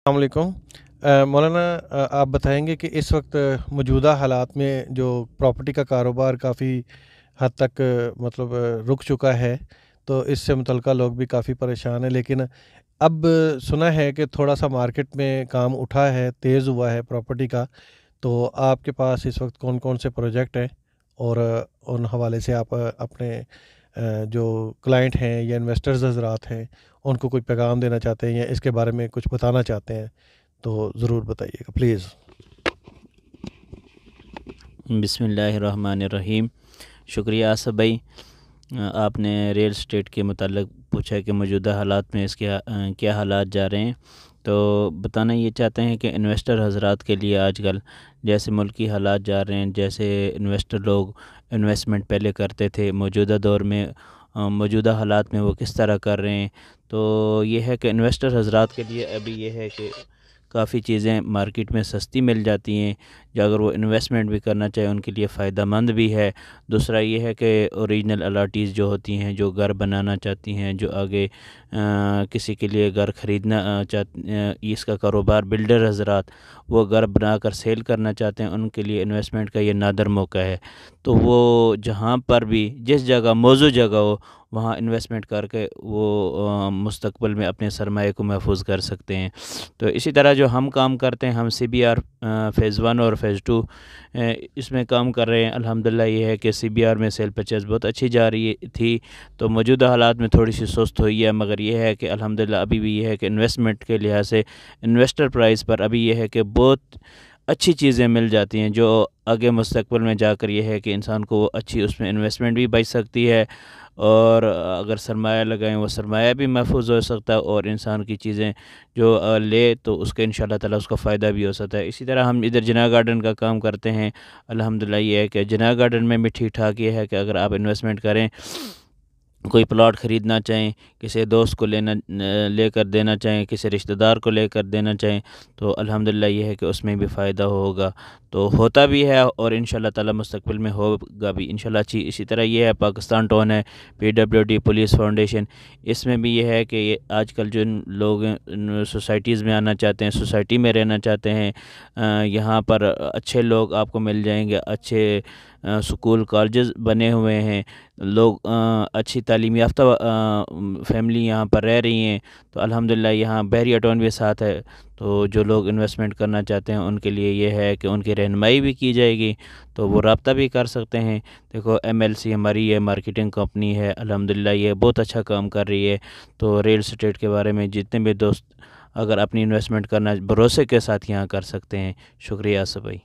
अस्सलाम वालेकुम। मौलाना, आप बताएँगे कि इस वक़्त मौजूदा हालात में जो प्रॉपर्टी का कारोबार काफ़ी हद तक रुक चुका है, तो इससे मुतल्लिक़ लोग भी काफ़ी परेशान हैं। लेकिन अब सुना है कि थोड़ा-सा मार्केट में काम उठा है, तेज़ हुआ है प्रॉपर्टी का। तो आपके पास इस वक़्त कौन-कौन से प्रोजेक्ट हैं? और उन हवाले से आप अपने जो क्लाइंट हैं या इन्वेस्टर्स हज़रात हैं, उनको कोई पैगाम देना चाहते हैं या इसके बारे में कुछ बताना चाहते हैं, तो ज़रूर बताइएगा प्लीज़। बिस्मिल्लाहिर्रहमानिर्रहीम। शुक्रिया आसिफ भाई। आपने रियल एस्टेट के मुताल्लिक़ पूछा कि मौजूदा हालात में इसके क्या हालात जा रहे हैं। तो बताना ये चाहते हैं कि इन्वेस्टर हज़रात के लिए आजकल जैसे मुल्की हालात जा रहे हैं, जैसे इन्वेस्टर लोग इन्वेस्टमेंट पहले करते थे, मौजूदा दौर में मौजूदा हालात में वो किस तरह कर रहे हैं। तो ये है कि इन्वेस्टर हज़रात के लिए अभी ये है कि काफ़ी चीज़ें मार्केट में सस्ती मिल जाती हैं, जो अगर वो इन्वेस्टमेंट भी करना चाहे उनके लिए फ़ायदा मंद भी है। दूसरा ये है कि ओरिजिनल अलाटीज़ जो होती हैं, जो घर बनाना चाहती हैं, जो आगे किसी के लिए घर ख़रीदना इसका कारोबार बिल्डर हज़रात वो घर बनाकर सेल करना चाहते हैं, उनके लिए इन्वेस्टमेंट का ये नादर मौका है। तो वो जहाँ पर भी जिस जगह मौजूद जगह हो वहाँ इन्वेस्टमेंट करके वो मुस्तक़बिल में अपने सरमाए को महफूज कर सकते हैं। तो इसी तरह जो हम काम करते हैं, हम CBR फ़ेज़ 1 और फ़ेज़ 2 इसमें काम कर रहे हैं। अल्हम्दुलिल्लाह ये है कि CBR में सेल परचेज़ बहुत अच्छी जा रही थी, तो मौजूदा हालात में थोड़ी सी सुस्त हुई है, मगर ये है कि अल्हम्दुलिल्लाह अभी भी ये है कि इन्वेस्टमेंट के लिहाज से इन्वेस्टर प्राइस पर अभी ये है कि बहुत अच्छी चीज़ें मिल जाती हैं, जो आगे मुस्तक़बिल में जाकर ये है कि इंसान को अच्छी उसमें इन्वेस्टमेंट भी बच सकती है, और अगर सरमाया लगाएं वो सरमाया भी महफूज हो सकता है, और इंसान की चीज़ें जो ले तो उसके इंशाल्लाह ताला उसका फ़ायदा भी हो सकता है। इसी तरह हम इधर जिना गार्डन का काम करते हैं। अल्हम्दुलिल्लाह ये है कि जिना गार्डन में भी ठीक ठाक ये है कि अगर आप इन्वेस्टमेंट करें, कोई प्लॉट ख़रीदना चाहें, किसी दोस्त को लेकर देना चाहें, किसी रिश्तेदार को लेकर देना चाहें, तो अल्हम्दुलिल्लाह ये है कि उसमें भी फ़ायदा होगा, तो होता भी है और इंशाल्लाह ताला मुस्तक़बिल में होगा भी इंशाल्लाह अच्छी। इसी तरह ये है पाकिस्तान टोन है, PWD पुलिस फाउंडेशन, इसमें भी ये है कि ये आजकल जो लोग सोसाइटीज़ में आना चाहते हैं, सोसाइटी में रहना चाहते हैं, यहाँ पर अच्छे लोग आपको मिल जाएंगे, अच्छे स्कूल कॉलेजेस बने हुए हैं, लोग अच्छी तालीम याफ्ता फैमिली यहाँ पर रह रही हैं। तो अल्हम्दुलिल्लाह यहाँ बहरिया टाउन भी साथ है, तो जो लोग इन्वेस्टमेंट करना चाहते हैं उनके लिए ये है कि उनकी रहनुमाई भी की जाएगी, तो वो रब्ता भी कर सकते हैं। देखो MLC हमारी ये मार्केटिंग कंपनी है, अल्हम्दुलिल्लाह ये बहुत अच्छा काम कर रही है। तो रियल एस्टेट के बारे में जितने भी दोस्त अगर अपनी इन्वेस्टमेंट करना भरोसे के साथ यहाँ कर सकते हैं। शुक्रिया आसिफ भाई।